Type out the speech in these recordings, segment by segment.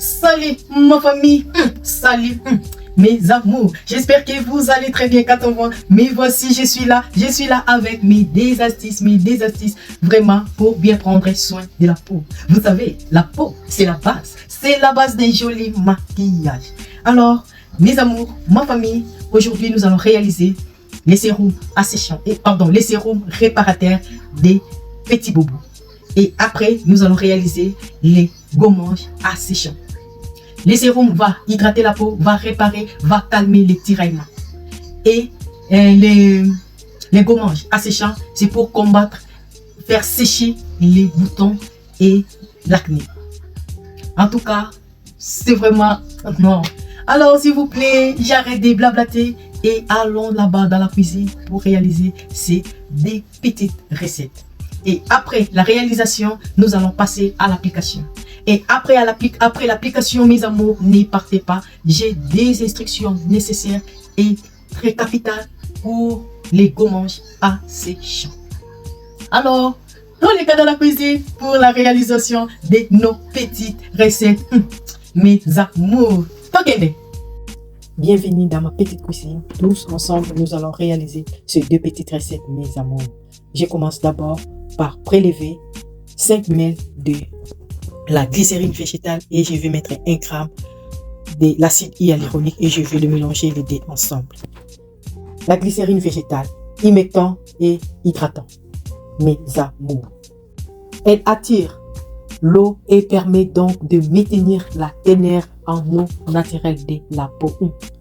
Salut ma famille, salut mes amours. J'espère que vous allez très bien quand on voit. Mais voici, je suis là avec mes astuces vraiment pour bien prendre soin de la peau. Vous savez, la peau, c'est la base d'un joli maquillage. Alors, mes amours, ma famille, aujourd'hui nous allons réaliser les sérums les sérums réparateurs des petits bobos. Et après, nous allons réaliser les gommages asséchants. Les sérums vont hydrater la peau, va réparer, va calmer les tiraillements. Et les gommages asséchants, c'est pour combattre, faire sécher les boutons et l'acné. En tout cas, c'est vraiment non. Alors, s'il vous plaît, j'arrête de blablater et allons là-bas dans la cuisine pour réaliser des petites recettes. Et après la réalisation, nous allons passer à l'application. Et après l'application, mes amours, n'y partez pas. J'ai des instructions nécessaires et très capitales pour les gommages asséchants. Alors, on est dans la cuisine pour la réalisation de nos petites recettes. Mes amours, bienvenue dans ma petite cuisine. Tous ensemble, nous allons réaliser ces deux petites recettes, mes amours. Je commence d'abord par prélever 5 ml de la glycérine végétale et je vais mettre 1 gramme de l'acide hyaluronique et je vais le mélanger les deux ensemble. La glycérine végétale, humectant et hydratant, mes amours. Elle attire l'eau et permet donc de maintenir la teneur en eau naturelle de la peau,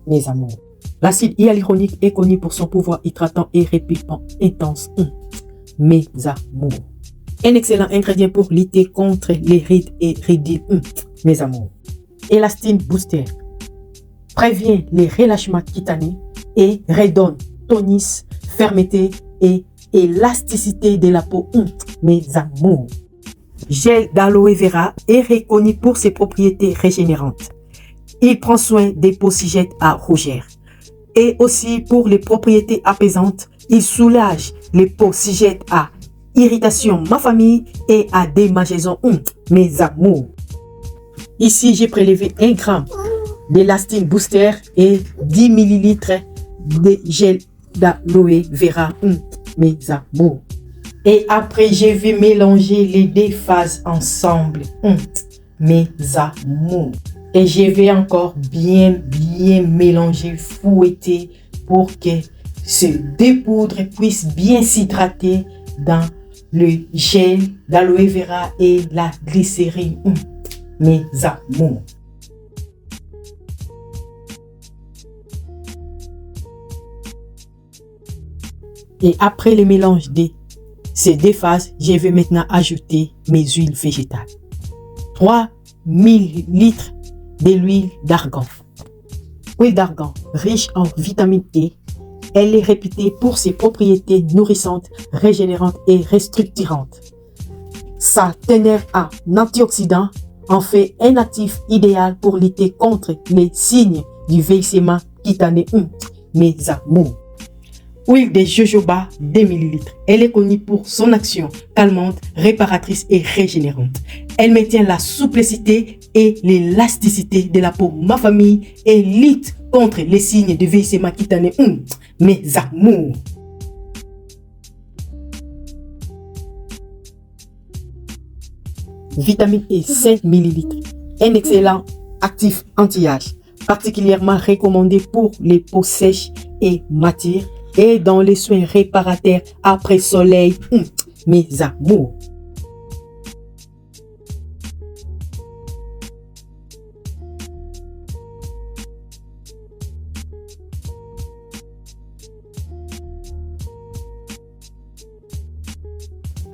mes amours. L'acide hyaluronique est connu pour son pouvoir hydratant et répulpant intense, mes amours. Un excellent ingrédient pour lutter contre les rides et ridules, mes amours. Elastine Booster prévient les relâchements cutanés et redonne tonus, fermeté et élasticité de la peau, mes amours. Gel d'aloe vera est reconnu pour ses propriétés régénérantes. Il prend soin des peaux sujettes à rougeur. Et aussi pour les propriétés apaisantes, il soulage les peaux sujettes à irritation, ma famille, et à démangeaison, mes amours. Ici, j'ai prélevé 1 gramme d'Elastine Booster et 10 ml de gel d'aloe vera, mes amours. Et après, je vais mélanger les deux phases ensemble, mes amours. Et je vais encore bien mélanger, fouetter pour que ces deux poudres puissent bien s'hydrater dans le gel d'aloe vera et la glycérine, mes amours. Et après le mélange de ces deux phases, je vais maintenant ajouter mes huiles végétales. 3 ml de l'huile d'argan. Huile d'argan, riche en vitamine E, elle est réputée pour ses propriétés nourrissantes, régénérantes et restructurantes. Sa teneur en antioxydants en fait un actif idéal pour lutter contre les signes du vieillissement cutané, mes amours. Huile de jojoba 2 ml. Elle est connue pour son action calmante, réparatrice et régénérante. Elle maintient la souplicité et l'élasticité de la peau, ma famille, et lutte contre les signes de vieillissement cutané, mes amours. Vitamine E 5 ml. Un excellent actif anti-âge, particulièrement recommandé pour les peaux sèches et matures et dans les soins réparateurs après soleil, mes amours.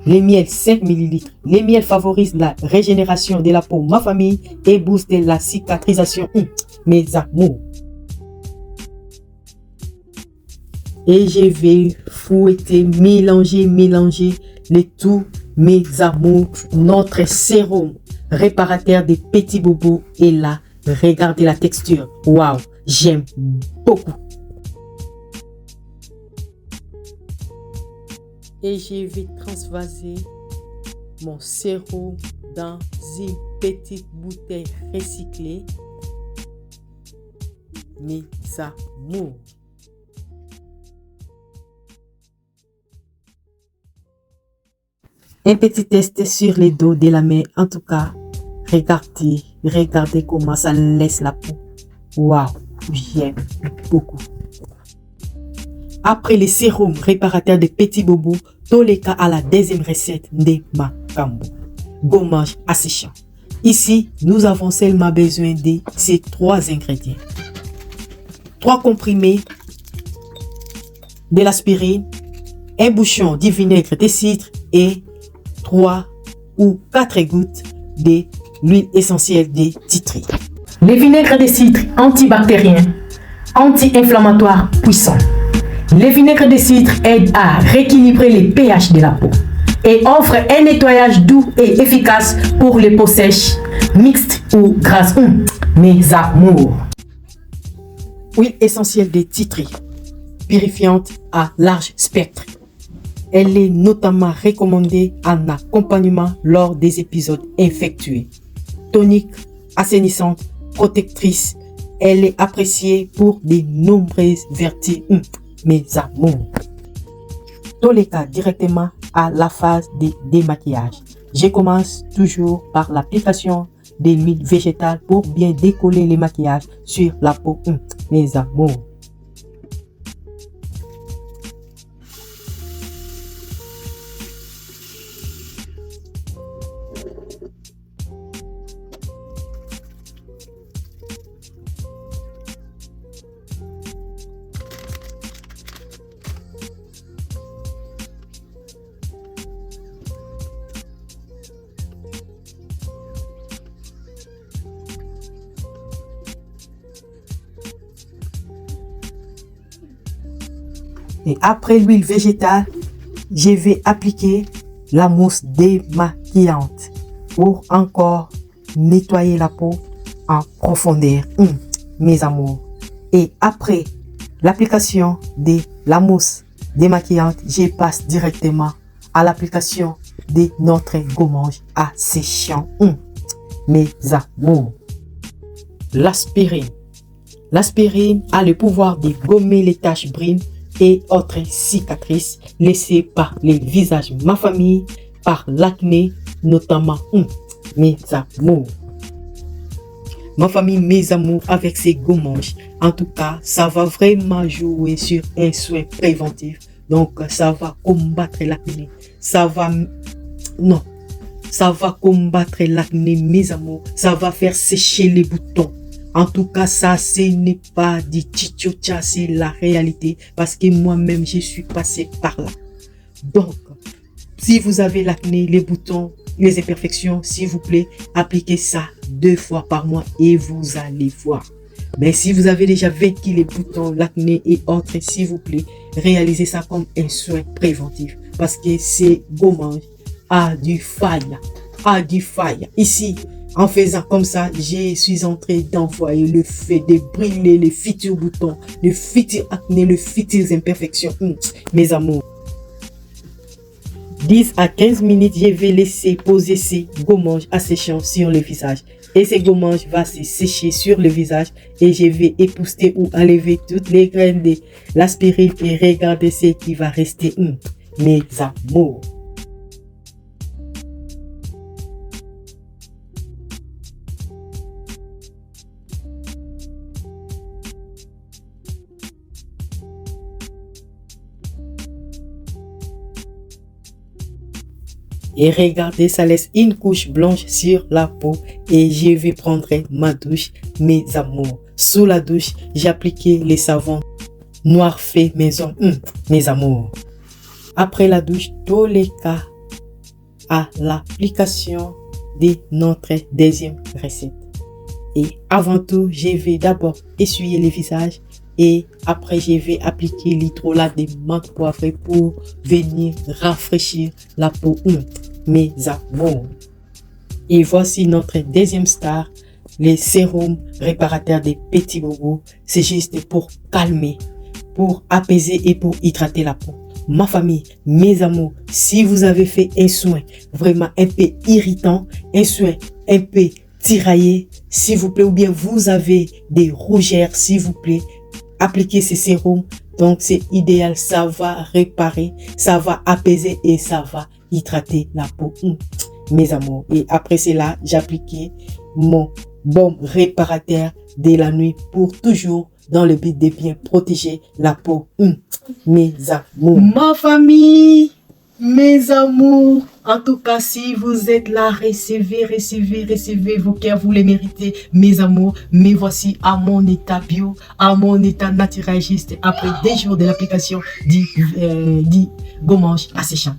Les miels 5 ml. Les miels favorisent la régénération de la peau, ma famille, et boostent la cicatrisation, mes amours. Et je vais fouetter, mélanger le tout, mes amours. Notre sérum réparateur des petits bobos est là. Regardez la texture. Waouh, j'aime beaucoup. Et je vais transvaser mon sérum dans une petite bouteille recyclée. Mes amours. Un petit test sur les dos de la main. En tout cas, regardez comment ça laisse la peau. Waouh, j'aime beaucoup. Après les sérums réparateurs des petits bobos, Toleka à la deuxième recette de Makambo. Gommage asséchant. Ici, nous avons seulement besoin de ces 3 ingrédients. 3 comprimés de l'aspirine, un bouchon de vinaigre de cidre et 3 ou 4 gouttes de l'huile essentielle de titri. Le vinaigre de cidre antibactérien, anti-inflammatoire puissant. Le vinaigre de cidre aide à rééquilibrer les pH de la peau et offre un nettoyage doux et efficace pour les peaux sèches, mixtes ou grasses. Mes amours. Huile essentielle de titri, purifiante à large spectre. Elle est notamment recommandée en accompagnement lors des épisodes infectieux. Tonique, assainissante, protectrice, elle est appréciée pour de nombreuses vertus. Mes amours. Toleka directement à la phase de démaquillage. Je commence toujours par l'application de l'huile végétale pour bien décoller le maquillage sur la peau. Mes amours. Et après l'huile végétale, je vais appliquer la mousse démaquillante pour encore nettoyer la peau en profondeur. Mes amours. Et après l'application de la mousse démaquillante, je passe directement à l'application de notre gommage asséchant. Mes amours. L'aspirine. L'aspirine a le pouvoir de gommer les taches brunes et autres cicatrices laissées par les visages ma famille, par l'acné notamment. Mes amours. Ma famille, mes amours, avec ces gommages, en tout cas, ça va vraiment jouer sur un soin préventif. Donc, ça va combattre l'acné. Ça va combattre l'acné, mes amours. Ça va faire sécher les boutons. En tout cas, ça, ce n'est pas du tchitchocha, c'est la réalité. Parce que moi-même, je suis passé par là. Donc, si vous avez l'acné, les boutons, les imperfections, s'il vous plaît, appliquez ça 2 fois par mois et vous allez voir. Mais si vous avez déjà vaincu les boutons, l'acné et autres, s'il vous plaît, réalisez ça comme un soin préventif. Parce que ces gommages a du faille. Ici, en faisant comme ça, je suis en train d'envoyer le fait de brûler les futurs boutons, les futurs acné, les futures imperfections. Mes amours. 10 à 15 minutes, je vais laisser poser ces gommages asséchants sur le visage. Et ces gommages vont se sécher sur le visage et je vais épousseter ou enlever toutes les graines de l'aspirine et regarder ce qui va rester. Mes amours. Et regardez, ça laisse une couche blanche sur la peau et je vais prendre ma douche, mes amours. Sous la douche, j'appliquais les savons noir fait maison, mes amours. Après la douche, Toleka à l'application de notre deuxième recette. Et avant tout, je vais d'abord essuyer le visage et après je vais appliquer l'hydrolat de menthe poivrée pour venir rafraîchir la peau. Mes amours. Et voici notre deuxième star, les sérums réparateurs des petits bobos. C'est juste pour calmer, pour apaiser et pour hydrater la peau. ma famille, mes amours, si vous avez fait un soin vraiment un peu irritant, un soin un peu tiraillé, s'il vous plaît, ou bien vous avez des rougeurs, s'il vous plaît, appliquez ces sérums. Donc, c'est idéal, ça va réparer, ça va apaiser et ça va hydrater la peau. Mes amours. Et après cela, j'appliquais mon baume réparateur de la nuit pour toujours dans le but de bien protéger la peau. Mes amours. Ma famille, mes amours. En tout cas, si vous êtes là, recevez vos cœurs, vous les méritez, mes amours. Mais voici à mon état bio, à mon état naturel, juste après 10 jours de l'application du gommage asséchant.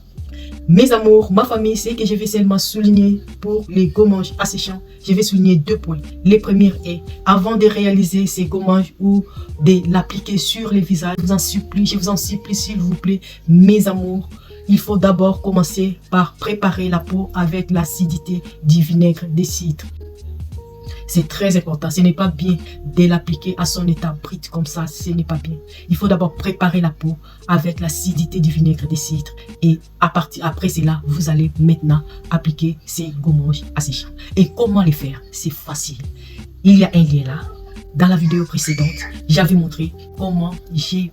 Mes amours, ma famille, c'est que je vais seulement souligner pour les gommages asséchants. Je vais souligner 2 points. Le premier est, avant de réaliser ces gommages ou de l'appliquer sur les visages, je vous en supplie, s'il vous plaît, mes amours, il faut d'abord commencer par préparer la peau avec l'acidité du vinaigre de cidre. C'est très important. Ce n'est pas bien de l'appliquer à son état brut comme ça. Ce n'est pas bien. Il faut d'abord préparer la peau avec l'acidité du vinaigre de cidre. Et après cela, vous allez maintenant appliquer ces gommages asséchants. Et comment les faire? C'est facile. Il y a un lien là. Dans la vidéo précédente, j'avais montré comment j'ai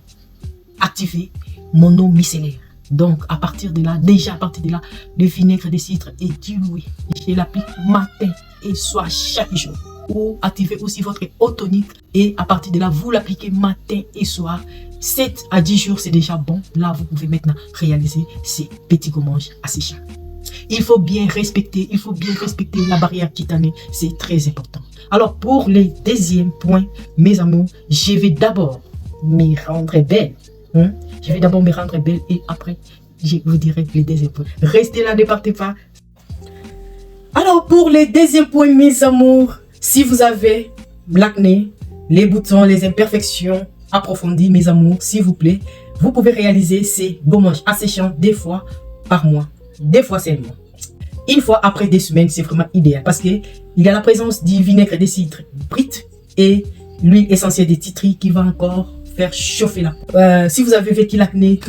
activé mon eau micellaire. Donc, à partir de là, le vinaigre de cidre est dilué. Je l'applique matin et soir chaque jour. Ou activez aussi votre eau tonique et à partir de là, vous l'appliquez matin et soir. 7 à 10 jours, c'est déjà bon. Là, vous pouvez maintenant réaliser ces petits gommages asséchants. Il faut bien respecter la barrière cutanée. C'est très important. Alors, pour le deuxième point, mes amours, je vais d'abord me rendre belle. Je vais d'abord me rendre belle et après, je vous dirai les deuxièmes points. Restez là, ne partez pas. Alors, pour les deuxièmes points, mes amours, si vous avez l'acné, les boutons, les imperfections approfondies, mes amours, s'il vous plaît, vous pouvez réaliser ces gommages asséchants 2 fois par mois. 2 fois seulement. Une fois après 2 semaines, c'est vraiment idéal parce qu'il y a la présence du vinaigre de cidre brut et l'huile essentielle de titri qui va encore faire chauffer la peau. Si vous avez vécu l'acné,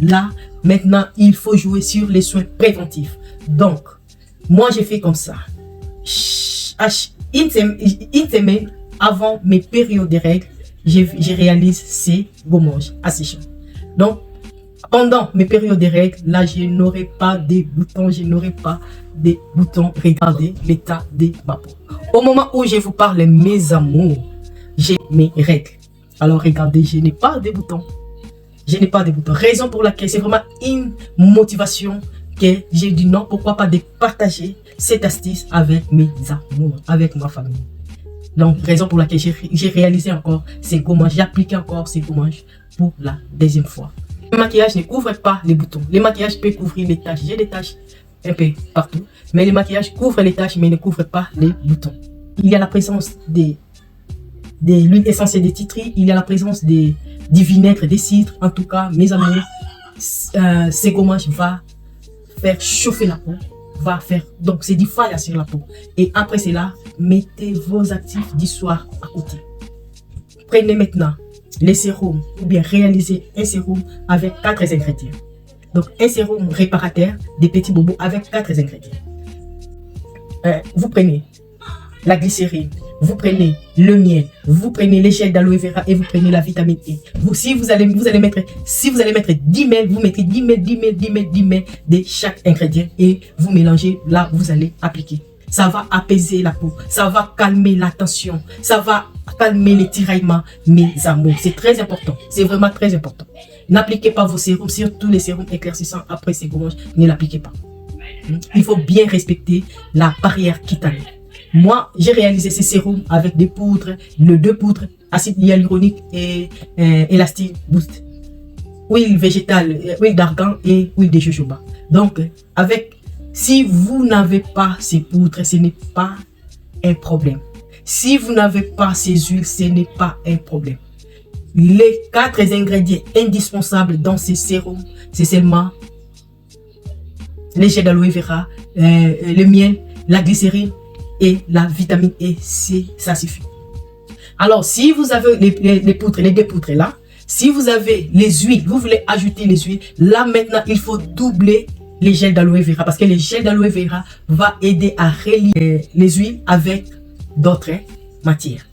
là, maintenant, il faut jouer sur les soins préventifs. Donc, moi, j'ai fait comme ça. Une semaine avant mes périodes de règles, je réalise ces gommages asséchants. Donc, pendant mes périodes de règles, là, je n'aurai pas de boutons, Regardez l'état de ma peau. Au moment où je vous parle, mes amours, j'ai mes règles. Alors, regardez, je n'ai pas de boutons. Raison pour laquelle c'est vraiment une motivation que j'ai dit non, pourquoi pas de partager cette astuce avec mes amours, avec ma famille. Donc, raison pour laquelle j'ai réalisé encore ces gommages, j'ai appliqué encore ces gommages pour la deuxième fois. Le maquillage ne couvre pas les boutons. Le maquillage peut couvrir les taches. J'ai des taches un peu partout, mais le maquillage couvre les taches, mais ne couvre pas les boutons. Il y a la présence de l'huile essentielle de titri, il y a la présence du vinaigre de cidre. En tout cas, mes amis, ces gommages va faire chauffer la peau, donc c'est du fire sur la peau. Et après cela, mettez vos actifs du soir à côté. Prenez maintenant les sérums ou bien réalisez un sérum avec 4 ingrédients. Donc un sérum réparateur des petits bobos avec 4 ingrédients. Vous prenez la glycérine, vous prenez le miel, vous prenez les gels d'aloe vera et vous prenez la vitamine E. Si vous allez mettre 10 ml, vous mettez 10 ml de chaque ingrédient et vous mélangez, là vous allez appliquer. Ça va apaiser la peau, ça va calmer la tension, ça va calmer les tiraillements, mes amours. C'est très important, c'est vraiment très important. N'appliquez pas vos sérums, surtout les sérums éclaircissants après ces gommages, ne l'appliquez pas. Il faut bien respecter la barrière cutanée. Moi, j'ai réalisé ces sérums avec des poudres, 2 poudres, acide hyaluronique et Elastic Boost. Huile végétale, huile d'argan et huile de jojoba. Donc, si vous n'avez pas ces poudres, ce n'est pas un problème. Si vous n'avez pas ces huiles, ce n'est pas un problème. Les 4 ingrédients indispensables dans ces sérums, c'est seulement les gels d'aloe vera, le miel, la glycérine et la vitamine E, ça suffit. Alors, si vous avez les 2 poudres là, Si vous avez les huiles, vous voulez ajouter les huiles, là maintenant, il faut doubler les gels d'aloe vera parce que les gels d'aloe vera va aider à relier les huiles avec d'autres matières.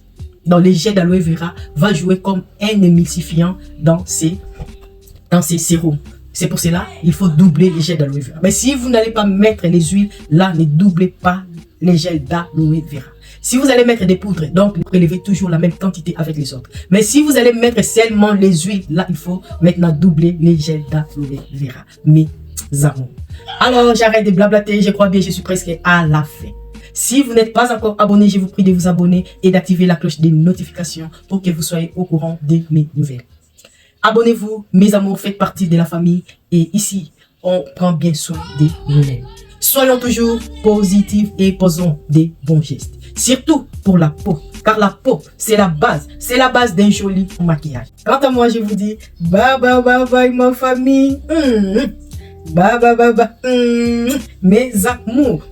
Donc, les gels d'aloe vera va jouer comme un émulsifiant dans ces sérums. C'est pour cela il faut doubler les gels d'aloe vera. Mais si vous n'allez pas mettre les huiles, là, ne doublez pas les gels d'aloe vera. Si vous allez mettre des poudres, donc prélevez toujours la même quantité avec les autres. Mais si vous allez mettre seulement les huiles, là, il faut maintenant doubler les gels d'aloe vera. Mes amours. Alors, j'arrête de blablater. Je crois bien, je suis presque à la fin. Si vous n'êtes pas encore abonné, je vous prie de vous abonner et d'activer la cloche des notifications pour que vous soyez au courant de mes nouvelles. Abonnez-vous, mes amours, faites partie de la famille. Et ici, on prend bien soin de nous-mêmes. Soyons toujours positifs et posons des bons gestes. Surtout pour la peau. Car la peau, c'est la base d'un joli maquillage. Quant à moi, je vous dis bye bye bye bye ma famille. Bye bye bye bye. Mes amours.